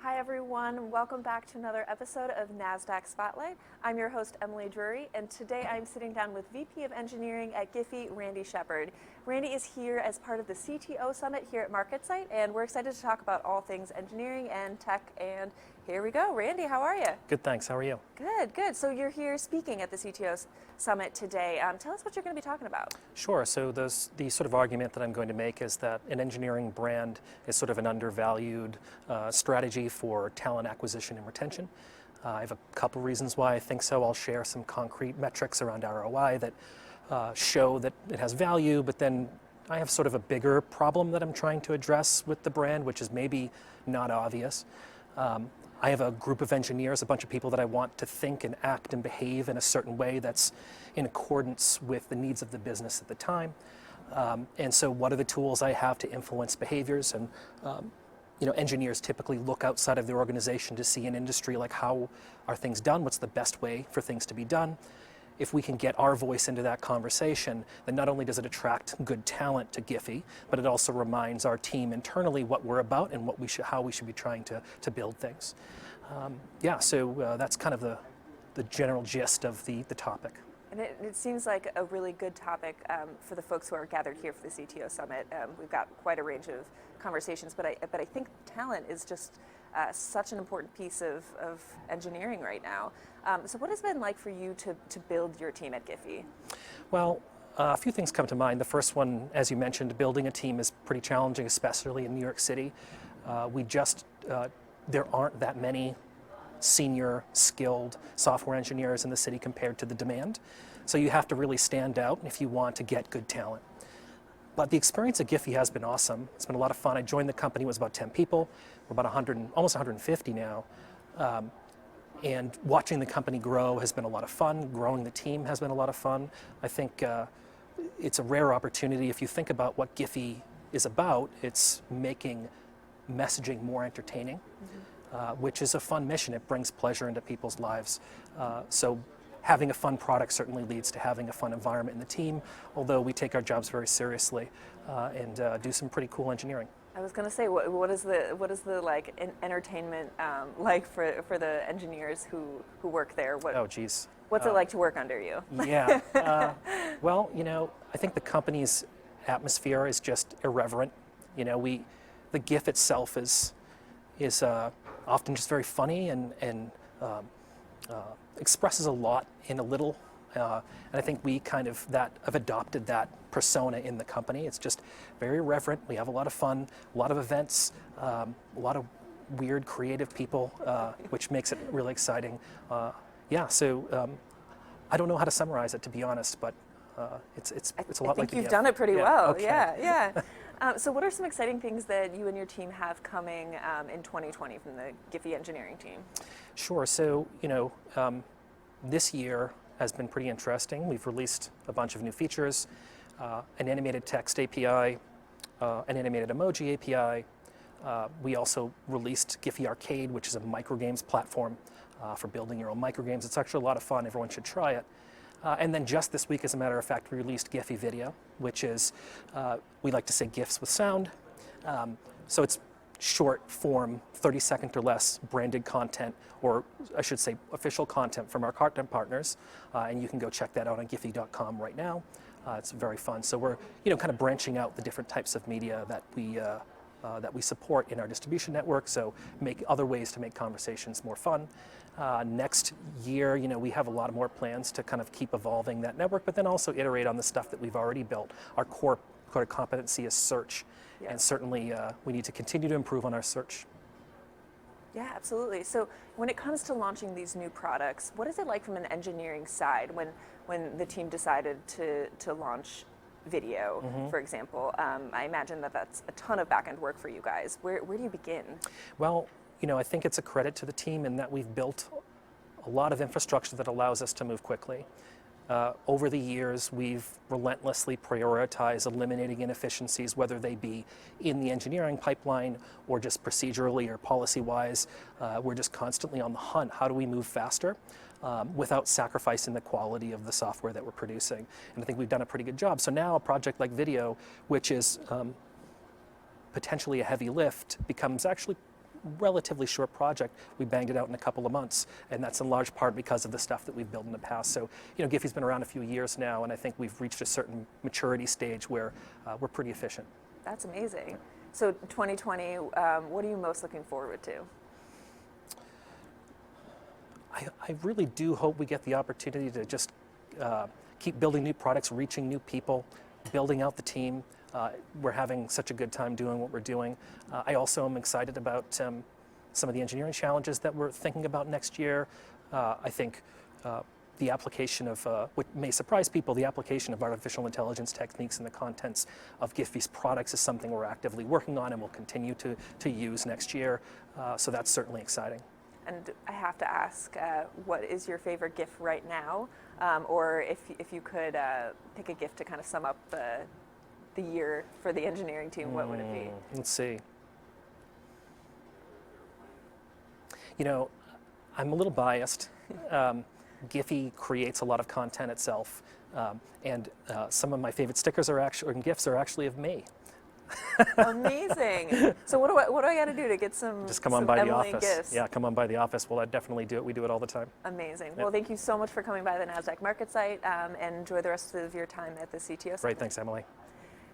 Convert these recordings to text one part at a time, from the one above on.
Hi everyone, welcome back to another episode of Nasdaq Spotlight. I'm your host Emily Drewry, and today I'm sitting down with VP of Engineering at GIPHY, Randy Shepard. Randy is here as part of the CTO Summit here at MarketSite, and we're excited to talk about all things engineering and tech, and here we go. Randy, how are you? Good, thanks. How are you? Good, good. So you're here speaking at the CTO Summit today. Tell us what you're going to be talking about. Sure. So the sort of argument that I'm going to make is that an engineering brand is sort of an undervalued strategy for talent acquisition and retention. I have a couple reasons why I think so. I'll share some concrete metrics around ROI that show that it has value, but then I have sort of a bigger problem that I'm trying to address with the brand, which is maybe not obvious. I have a group of engineers, a bunch of people that I want to think and act and behave in a certain way that's in accordance with the needs of the business at the time. And so what are the tools I have to influence behaviors? And engineers typically look outside of their organization to see an industry like how are things done, what's the best way for things to be done. If we can get our voice into that conversation, then not only does it attract good talent to GIPHY, but it also reminds our team internally what we're about and what how we should be trying to build things. So that's kind of the general gist of the topic. And it seems like a really good topic for the folks who are gathered here for the CTO Summit. We've got quite a range of conversations, but I think talent is just such an important piece of engineering right now. So what has it been like for you to build your team at GIPHY? Well, a few things come to mind. The first one, as you mentioned, building a team is pretty challenging, especially in New York City. There aren't that many senior, skilled software engineers in the city compared to the demand. So you have to really stand out if you want to get good talent. But the experience at GIPHY has been awesome. It's been a lot of fun. I joined the company, it was about 10 people. We're about 100, almost 150 now. And watching the company grow has been a lot of fun. Growing the team has been a lot of fun. I think it's a rare opportunity. If you think about what GIPHY is about, it's making messaging more entertaining, which is a fun mission. It brings pleasure into people's lives. So having a fun product certainly leads to having a fun environment in the team, although we take our jobs very seriously and do some pretty cool engineering. I was going to say, what is the like entertainment like for the engineers who work there? Oh, geez. What's it like to work under you? Yeah. Well, I think the company's atmosphere is just irreverent. The GIF itself is often just very funny and expresses a lot in a little. And I think we have adopted that persona in the company. It's just very irreverent. We have a lot of fun, a lot of events, a lot of weird, creative people, which makes it really exciting. So I don't know how to summarize it, to be honest, but it's a lot like the GIF. I think you've done it pretty well. Okay. Yeah. So what are some exciting things that you and your team have coming in 2020 from the GIPHY engineering team? Sure. So, this year has been pretty interesting. We've released a bunch of new features, an animated text API, an animated emoji API. We also released GIPHY Arcade, which is a microgames platform for building your own microgames. It's actually a lot of fun. Everyone should try it. And then just this week, as a matter of fact, we released GIPHY Video, which is, we like to say GIFs with sound. So it's short form, 30-second or less branded content, or I should say official content from our content partners. And you can go check that out on giphy.com right now. It's very fun. So we're kind of branching out the different types of media that we support in our distribution network, so make other ways to make conversations more fun. Next year, we have a lot more plans to kind of keep evolving that network, but then also iterate on the stuff that we've already built. Our core competency is search, and certainly we need to continue to improve on our search. Yeah, absolutely. So when it comes to launching these new products, what is it like from an engineering side when the team decided to launch video, for example? I imagine that's a ton of back-end work for you guys. Where do you begin? Well, I think it's a credit to the team in that we've built a lot of infrastructure that allows us to move quickly. Over the years, we've relentlessly prioritized eliminating inefficiencies, whether they be in the engineering pipeline or just procedurally or policy-wise. We're just constantly on the hunt. How do we move faster without sacrificing the quality of the software that we're producing? And I think we've done a pretty good job. So now a project like video, which is potentially a heavy lift, becomes actually relatively short project, we banged it out in a couple of months, and that's in large part because of the stuff that we've built in the past. So, GIPHY's been around a few years now, and I think we've reached a certain maturity stage where we're pretty efficient. That's amazing. So 2020, what are you most looking forward to? I really do hope we get the opportunity to just keep building new products, reaching new people, building out the team. We're having such a good time doing what we're doing. I also am excited about some of the engineering challenges that we're thinking about next year. I think the application of, what may surprise people, the application of artificial intelligence techniques in the contents of GIPHY's products is something we're actively working on and will continue to use next year. So that's certainly exciting. And I have to ask, what is your favorite GIF right now? Or if you could pick a GIF to kind of sum up the year for the engineering team, what would it be? Let's see. I'm a little biased. GIPHY creates a lot of content itself, and some of my favorite stickers or GIFs are actually of me. Amazing. So what do I got to do to get some? Just come on by the Emily office. GIFs? Yeah, come on by the office. Well, I definitely do it. We do it all the time. Amazing. Yep. Well, thank you so much for coming by the Nasdaq market site, and enjoy the rest of your time at the CTO Summit. Great, thanks, Emily.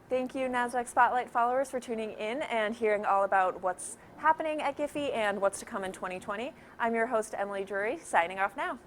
Thank you, Nasdaq Spotlight followers, for tuning in and hearing all about what's happening at GIPHY and what's to come in 2020. I'm your host, Emily Drewry, signing off now.